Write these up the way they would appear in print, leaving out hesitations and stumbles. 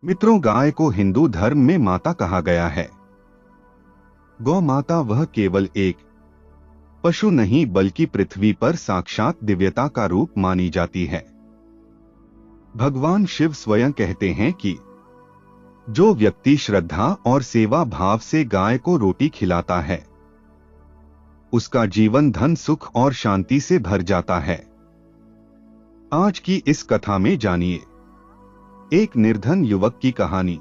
मित्रों, गाय को हिंदू धर्म में माता कहा गया है। गौ माता वह केवल एक पशु नहीं बल्कि पृथ्वी पर साक्षात दिव्यता का रूप मानी जाती है। भगवान शिव स्वयं कहते हैं कि जो व्यक्ति श्रद्धा और सेवा भाव से गाय को रोटी खिलाता है, उसका जीवन धन सुख और शांति से भर जाता है। आज की इस कथा में जानिए एक निर्धन युवक की कहानी,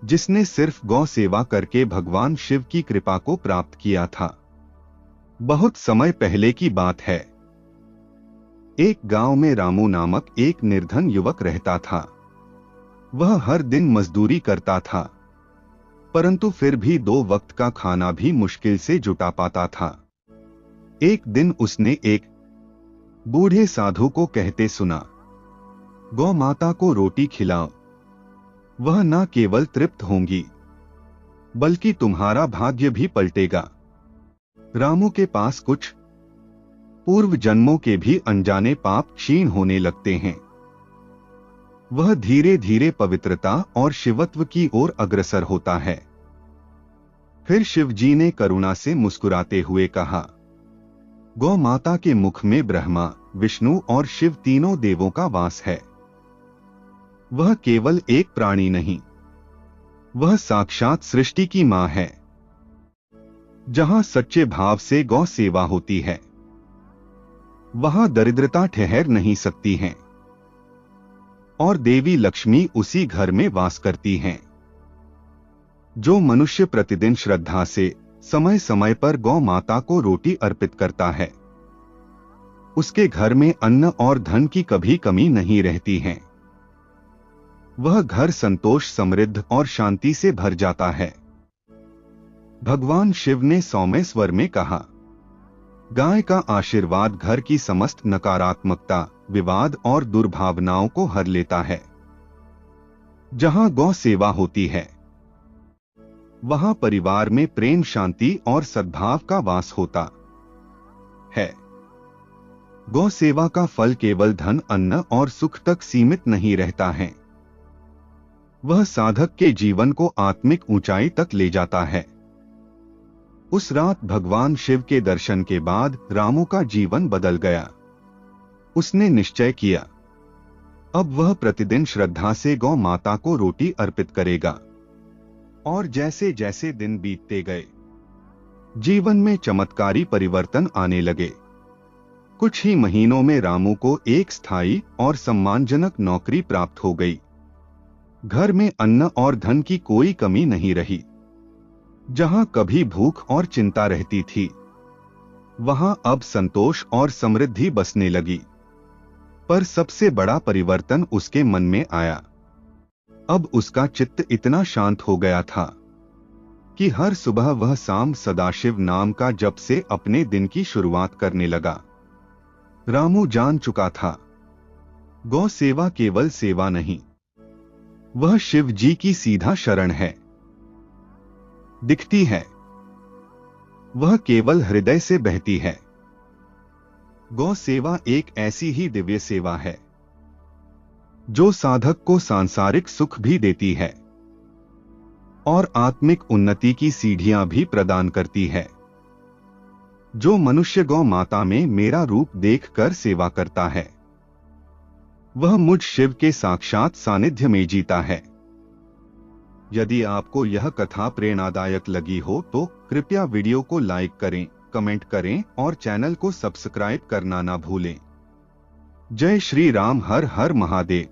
जिसने सिर्फ गौ सेवा करके भगवान शिव की कृपा को प्राप्त किया था। बहुत समय पहले की बात है। एक गांव में रामू नामक एक निर्धन युवक रहता था। वह हर दिन मजदूरी करता था, परंतु फिर भी 2 वक्त का खाना भी मुश्किल से जुटा पाता था। एक दिन उसने एक बूढ़े साधु को कहते सुना, गौ माता को रोटी खिलाओ, वह न केवल तृप्त होंगी बल्कि तुम्हारा भाग्य भी पलटेगा। रामू के पास कुछ पूर्व जन्मों के भी अनजाने पाप क्षीण होने लगते हैं। वह धीरे धीरे पवित्रता और शिवत्व की ओर अग्रसर होता है। फिर शिवजी ने करुणा से मुस्कुराते हुए कहा, गौ माता के मुख में ब्रह्मा, विष्णु और शिव तीनों देवों का वास है। वह केवल एक प्राणी नहीं, वह साक्षात सृष्टि की मां है। जहां सच्चे भाव से गौ सेवा होती है, वहां दरिद्रता ठहर नहीं सकती है और देवी लक्ष्मी उसी घर में वास करती हैं। जो मनुष्य प्रतिदिन श्रद्धा से समय समय पर गौ माता को रोटी अर्पित करता है, उसके घर में अन्न और धन की कभी कमी नहीं रहती है। वह घर संतोष, समृद्ध और शांति से भर जाता है। भगवान शिव ने सौम्य स्वर में कहा, गाय का आशीर्वाद घर की समस्त नकारात्मकता, विवाद और दुर्भावनाओं को हर लेता है। जहां गौ सेवा होती है, वहां परिवार में प्रेम, शांति और सद्भाव का वास होता है। गौ सेवा का फल केवल धन, अन्न और सुख तक सीमित नहीं रहता है। वह साधक के जीवन को आत्मिक ऊंचाई तक ले जाता है। उस रात भगवान शिव के दर्शन के बाद रामू का जीवन बदल गया। उसने निश्चय किया, अब वह प्रतिदिन श्रद्धा से गौ माता को रोटी अर्पित करेगा। और जैसे जैसे दिन बीतते गए, जीवन में चमत्कारी परिवर्तन आने लगे। कुछ ही महीनों में रामू को एक स्थायी और सम्मानजनक नौकरी प्राप्त हो गई। घर में अन्न और धन की कोई कमी नहीं रही। जहां कभी भूख और चिंता रहती थी, वहां अब संतोष और समृद्धि बसने लगी। पर सबसे बड़ा परिवर्तन उसके मन में आया। अब उसका चित्त इतना शांत हो गया था कि हर सुबह वह शाम सदाशिव नाम का जप से अपने दिन की शुरुआत करने लगा। रामू जान चुका था, गौ सेवा केवल सेवा नहीं, वह शिव जी की सीधा शरण है। दिखती है, वह केवल हृदय से बहती है। गौ सेवा एक ऐसी ही दिव्य सेवा है जो साधक को सांसारिक सुख भी देती है और आत्मिक उन्नति की सीढ़ियां भी प्रदान करती है। जो मनुष्य गौ माता में मेरा रूप देखकर सेवा करता है, वह मुझ शिव के साक्षात सानिध्य में जीता है। यदि आपको यह कथा प्रेरणादायक लगी हो तो कृपया वीडियो को लाइक करें, कमेंट करें और चैनल को सब्सक्राइब करना ना भूलें। जय श्री राम। हर हर महादेव।